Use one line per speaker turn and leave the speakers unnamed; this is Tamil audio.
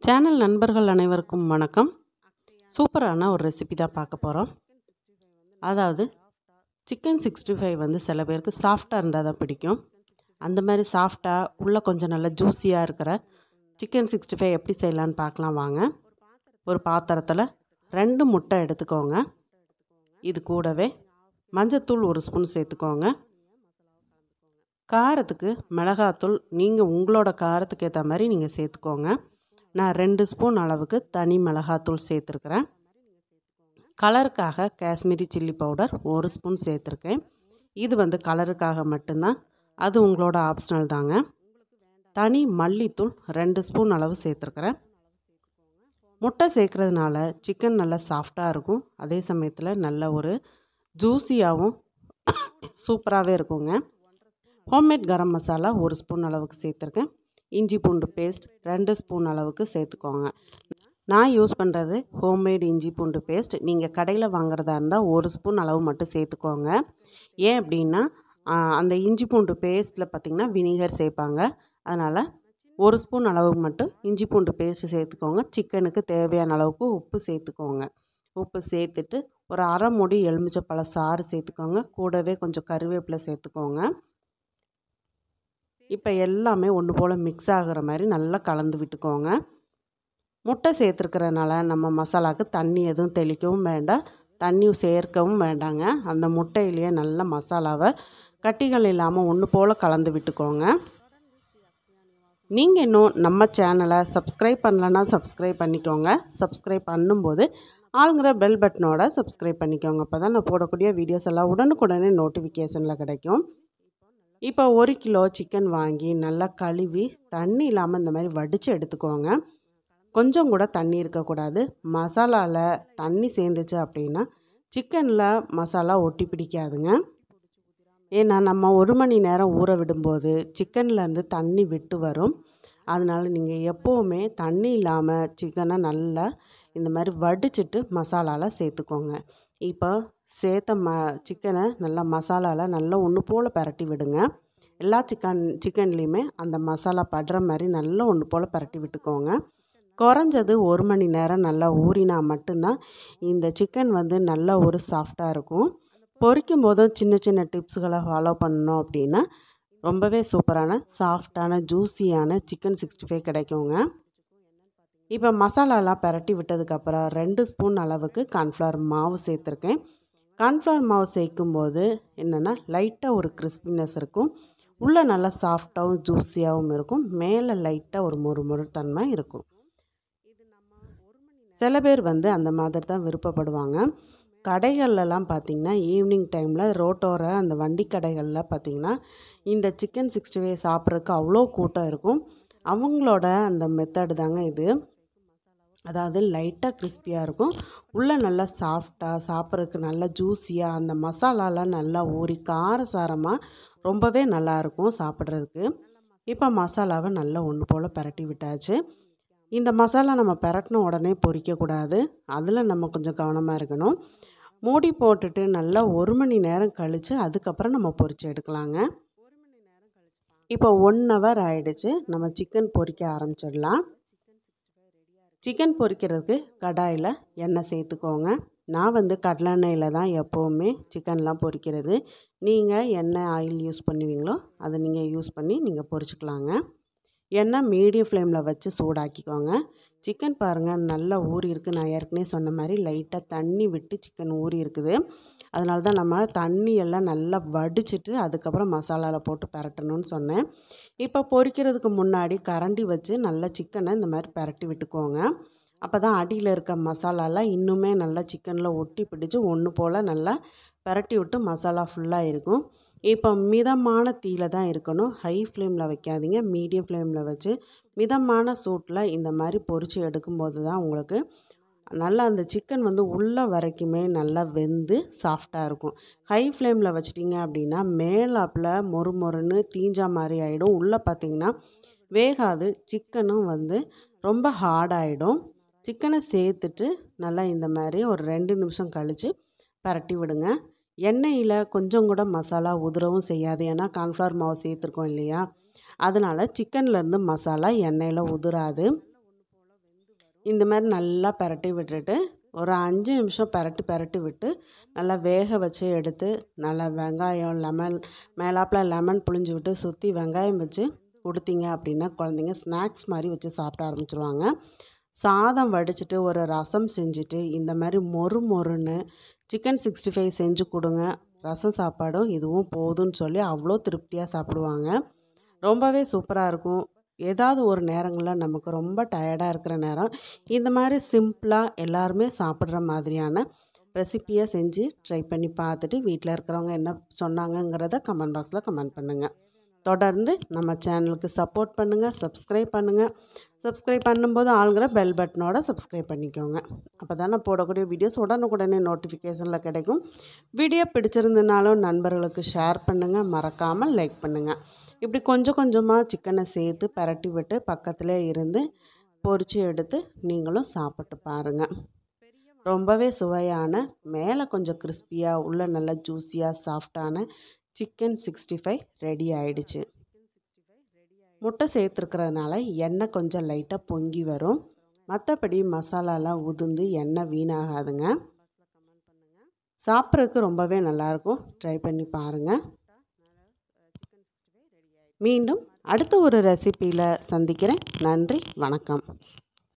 சேனல் நண்பர்கள் அனைவருக்கும் வணக்கம். சூப்பரான ஒரு ரெசிபி தான் பார்க்க போகிறோம். அதாவது சிக்கன் 65 வந்து சில பேருக்கு சாஃப்டாக இருந்தால் தான் பிடிக்கும். அந்த மாதிரி சாஃப்டாக உள்ள கொஞ்சம் நல்லா ஜூஸியாக இருக்கிற சிக்கன் 65 எப்படி செய்யலான்னு பார்க்கலாம் வாங்க. ஒரு பாத்திரத்தில் 2 முட்டை எடுத்துக்கோங்க. இது கூடவே மஞ்சத்தூள் 1 ஸ்பூன் சேர்த்துக்கோங்க. காரத்துக்கு மிளகாத்தூள் நீங்கள் உங்களோட காரத்துக்கு ஏற்ற மாதிரி நீங்கள் சேர்த்துக்கோங்க. நான் 2 ஸ்பூன் அளவுக்கு தனி மிளகாத்தூள் சேர்த்துருக்குறேன். கலருக்காக காஷ்மீரி சில்லி பவுடர் 1 ஸ்பூன் சேர்த்துருக்கேன். இது வந்து கலருக்காக மட்டும்தான், அது உங்களோட ஆப்ஷனல் தாங்க. தனி மல்லித்தூள் 2 ஸ்பூன் அளவு சேர்த்துருக்குறேன். முட்டை சேர்க்குறதுனால சிக்கன் நல்லா சாஃப்டாக இருக்கும், அதே சமயத்தில் நல்ல ஒரு ஜூஸியாகவும் சூப்பராகவே இருக்குங்க. ஹோம்மேட் கரம் மசாலா 1 ஸ்பூன் அளவுக்கு சேர்த்துருக்கேன். இஞ்சி பூண்டு பேஸ்ட் 2 ஸ்பூன் அளவுக்கு சேர்த்துக்கோங்க. நான் யூஸ் பண்ணுறது ஹோம்மேட் இஞ்சி பூண்டு பேஸ்ட். நீங்கள் கடையில் வாங்குறதா இருந்தால் 1 ஸ்பூன் அளவு மட்டும் சேர்த்துக்கோங்க. ஏன் அப்படின்னா அந்த இஞ்சி பூண்டு பேஸ்ட்டில் பார்த்திங்கன்னா வினிகர் சேர்ப்பாங்க. அதனால் 1 ஸ்பூன் அளவு மட்டும் இஞ்சி பூண்டு பேஸ்ட்டு சேர்த்துக்கோங்க. சிக்கனுக்கு தேவையான அளவுக்கு உப்பு சேர்த்துக்கோங்க. உப்பு சேர்த்துட்டு ஒரு அரை மூடி எலுமிச்சப்பழ சாறு சேர்த்துக்கோங்க. கூடவே கொஞ்சம் கருவேப்பிலை சேர்த்துக்கோங்க. இப்போ எல்லாமே ஒன்று போல் மிக்ஸ் ஆகிற மாதிரி நல்லா கலந்து விட்டுக்கோங்க. முட்டை சேர்த்துருக்கிறனால நம்ம மசாலாவுக்கு தண்ணி எதுவும் தெளிக்கவும் வேண்டாம், தண்ணி சேர்க்கவும் வேண்டாங்க. அந்த முட்டையிலேயே நல்ல மசாலாவை கட்டிகள் இல்லாமல் ஒன்று போல் கலந்து விட்டுக்கோங்க. நீங்கள் இன்னும் நம்ம சேனலை சப்ஸ்கிரைப் பண்ணலன்னா சப்ஸ்கிரைப் பண்ணிக்கோங்க. சப்ஸ்கிரைப் பண்ணும்போது ஆளுங்கிற பெல் பட்டனோட சப்ஸ்கிரைப் பண்ணிக்கோங்க. அப்போ தான் நான் போடக்கூடிய வீடியோஸ் எல்லாம் உடனுக்குடனே நோட்டிஃபிகேஷனில் கிடைக்கும். இப்போ 1 கிலோ சிக்கன் வாங்கி நல்லா கழுவி தண்ணி இல்லாமல் இந்த மாதிரி வடித்து எடுத்துக்கோங்க. கொஞ்சம் கூட தண்ணி இருக்கக்கூடாது. மசாலாவில் தண்ணி சேர்ந்துச்சு அப்படின்னா சிக்கனில் மசாலா ஒட்டி பிடிக்காதுங்க. ஏன்னா நம்ம 1 மணி நேரம் ஊற விடும்போது சிக்கன்லேருந்து தண்ணி விட்டு வரும். அதனால் நீங்கள் எப்போவுமே தண்ணி இல்லாமல் சிக்கனை நல்லா இந்த மாதிரி வடிச்சிட்டு மசாலாவில் சேர்த்துக்கோங்க. இப்போ சேர்த்த சிக்கனை நல்லா மசாலாவில் நல்லா ஒன்று போல் பரட்டி விடுங்க. எல்லா சிக்கன்லேயுமே அந்த மசாலா படுற மாதிரி நல்லா ஒன்று போல் பரட்டி விட்டுக்கோங்க. குறைஞ்சது 1 மணி நேரம் நல்லா ஊறினா மட்டும்தான் இந்த சிக்கன் வந்து நல்லா ஒரு சாஃப்டாக இருக்கும். பொரிக்கும் போதும் சின்ன சின்ன டிப்ஸுகளை ஃபாலோ பண்ணோம் அப்படின்னா ரொம்பவே சூப்பரான சாஃப்டான ஜூஸியான சிக்கன் 65 கிடைக்குங்க. இப்போ மசாலாலாம் பரட்டி விட்டதுக்கப்புறம் 2 ஸ்பூன் அளவுக்கு கார்ன்ஃப்ளவர் மாவு சேர்த்துருக்கேன். கார்ன்ஃப்ளவர் மாவு சேர்க்கும்போது என்னென்னா லைட்டாக ஒரு கிறிஸ்பினஸ் இருக்கும், உள்ளே நல்லா சாஃப்டாகவும் ஜூஸியாகவும் இருக்கும், மேலே லைட்டாக ஒரு மொறு தன்மை இருக்கும். சில பேர் வந்து அந்த மாதிரி தான் விருப்பப்படுவாங்க. கடைகள்லாம் பார்த்திங்கன்னா ஈவினிங் டைமில் ரோட்டோர அந்த வண்டி கடைகளில் பார்த்திங்கன்னா இந்த சிக்கன் 65 சாப்பிட்றதுக்கு அவ்வளோ கூட்டம் இருக்கும். அவங்களோட அந்த மெத்தடு தாங்க இது. அதாவது லைட்டாக கிறிஸ்பியாக இருக்கும், உள்ளே நல்லா சாஃப்டாக சாப்பிட்றதுக்கு நல்லா ஜூஸியாக, அந்த மசாலாலாம் நல்லா ஊறி காரசாரமாக ரொம்பவே நல்லாயிருக்கும் சாப்பிட்றதுக்கு. இப்போ மசாலாவை நல்லா ஒன்று போல் பரட்டி விட்டாச்சு. இந்த மசாலா நம்ம பரட்டின உடனே பொரிக்கக்கூடாது, அதில் நம்ம கொஞ்சம் கவனமாக இருக்கணும். மூடி போட்டுட்டு நல்லா 1 மணி நேரம் கழித்து அதுக்கப்புறம் நம்ம பொரித்து எடுக்கலாங்க. இப்போ 1 ஹவர் ஆகிடுச்சு, நம்ம சிக்கன் பொரிக்க ஆரம்பிச்சிடலாம். சிக்கன் பொரிக்கிறதுக்கு கடாயில் எண்ணெய் சேர்த்துக்கோங்க. நான் வந்து கடலெண்ணெயில் தான் எப்போவுமே சிக்கன்லாம் பொரிக்கிறது. நீங்கள் என்ன ஆயில் யூஸ் பண்ணுவீங்களோ அதை நீங்கள் யூஸ் பண்ணி நீங்கள் பொரிச்சிக்கலாங்க. எண்ணெய் மீடியம் ஃப்ளேமில் வச்சு சூடாக்கிக்கோங்க. சிக்கன் பாருங்கள் நல்லா ஊறி இருக்குது. நான் ஏற்கனவே சொன்ன மாதிரி லைட்டாக தண்ணி விட்டு சிக்கன் ஊறி இருக்குது. அதனால தான் நம்ம தண்ணி எல்லாம் நல்லா வடிச்சிட்டு அதுக்கப்புறம் மசாலாவில் போட்டு பரட்டணும்னு சொன்னேன். இப்போ பொரிக்கிறதுக்கு முன்னாடி கரண்டி வச்சு நல்லா சிக்கனை இந்த மாதிரி பரட்டி விட்டுக்கோங்க. அப்போ தான் அடியில் இருக்க மசாலாலாம் இன்னுமே நல்லா சிக்கனில் ஒட்டி பிடிச்சி ஒன்று போல் நல்லா பரட்டி விட்டு மசாலா ஃபுல்லாக இருக்கும். இப்போ மிதமான தீயில் தான் இருக்கணும், ஹை ஃப்ளேமில் வைக்காதீங்க. மீடியம் ஃப்ளேமில் வச்சு மிதமான சூட்டில் இந்த மாதிரி பொரித்து எடுக்கும்போது தான் உங்களுக்கு நல்லா அந்த சிக்கன் வந்து உள்ளே வரைக்குமே நல்லா வெந்து சாஃப்டாக இருக்கும். ஹை ஃப்ளேமில் வச்சிட்டிங்க அப்படின்னா மேலாப்பில் மொறுன்னு தீஞ்சா மாதிரி ஆகிடும், உள்ளே பார்த்திங்கன்னா வேகாது, சிக்கனும் வந்து ரொம்ப ஹார்டாகிடும். சிக்கனை சேர்த்துட்டு நல்லா இந்த மாதிரி ஒரு 2 நிமிஷம் கழித்து பரட்டி விடுங்க. எண்ணெயில் கொஞ்சம் கூட மசாலா உதிரவும் செய்யாது, ஏன்னா கார்ன்ஃப்ளவர் மாவு சேர்த்துருக்கோம் இல்லையா, அதனால் சிக்கன்லேருந்து மசாலா எண்ணெயில் உதிராது. இந்த மாதிரி நல்லா பிரட்டி விட்டுட்டு ஒரு 5 நிமிஷம் பிரட்டி விட்டு நல்லா வேக வச்சு எடுத்து நல்லா வெங்காயம் மேலாப்பில் லெமன் புழிஞ்சு விட்டு சுற்றி வெங்காயம் வச்சு கொடுத்தீங்க அப்படின்னா குழந்தைங்க ஸ்நாக்ஸ் மாதிரி வச்சு சாப்பிட ஆரம்பிச்சிருவாங்க. சாதம் வடிச்சிட்டு ஒரு ரசம் செஞ்சுட்டு இந்த மாதிரி மொறுன்னு சிக்கன் 65 செஞ்சு கொடுங்க. ரசம் சாப்பாடும் இதுவும் போதும்னு சொல்லி அவ்வளோ திருப்தியாக சாப்பிடுவாங்க. ரொம்பவே சூப்பராக இருக்கும். ஏதாவது ஒரு நேரங்களில் நமக்கு ரொம்ப டயர்டாக இருக்கிற நேரம் இந்த மாதிரி சிம்பிளாக எல்லாருமே சாப்பிட்ற மாதிரியான ரெசிப்பியை செஞ்சு ட்ரை பண்ணி பார்த்துட்டு வீட்டில் இருக்கிறவங்க என்ன சொன்னாங்கங்கிறத கமெண்ட் பாக்ஸில் கமெண்ட் பண்ணுங்கள். தொடர்ந்து நம்ம சேனலுக்கு சப்போர்ட் பண்ணுங்கள், சப்ஸ்கிரைப் பண்ணுங்கள். சப்ஸ்கிரைப் பண்ணும்போது ஆளுங்கிற பெல் பட்டனோட சப்ஸ்கிரைப் பண்ணிக்கோங்க. அப்போ தான் நான் போடக்கூடிய வீடியோஸ் உடனுக்குடனே நோட்டிஃபிகேஷனில் கிடைக்கும். வீடியோ பிடிச்சிருந்தனாலும் நண்பர்களுக்கு ஷேர் பண்ணுங்கள், மறக்காமல் லைக் பண்ணுங்கள். இப்படி கொஞ்சம் கொஞ்சமாக சிக்கனை சேர்த்து பிரட்டி விட்டு பக்கத்தில் இருந்து பொரித்து எடுத்து நீங்களும் சாப்பிட்டு பாருங்கள். ரொம்பவே சுவையான, மேலே கொஞ்சம் கிறிஸ்பியாக உள்ள நல்லா ஜூஸியாக சாஃப்டான சிக்கன் 65 ரெடி ஆயிடுச்சு. முட்டை சேர்த்துருக்கிறதுனால எண்ணெய் கொஞ்சம் லைட்டாக பொங்கி வரும். மற்றபடி மசாலாலாம் உதிர்ந்து எண்ணெய் வீணாகாதுங்க. சாப்பிட்றதுக்கு ரொம்பவே நல்லாயிருக்கும். ட்ரை பண்ணி பாருங்கள். மீண்டும் அடுத்த ஒரு ரெசிப்பியில் சந்திக்கிறேன். நன்றி, வணக்கம்.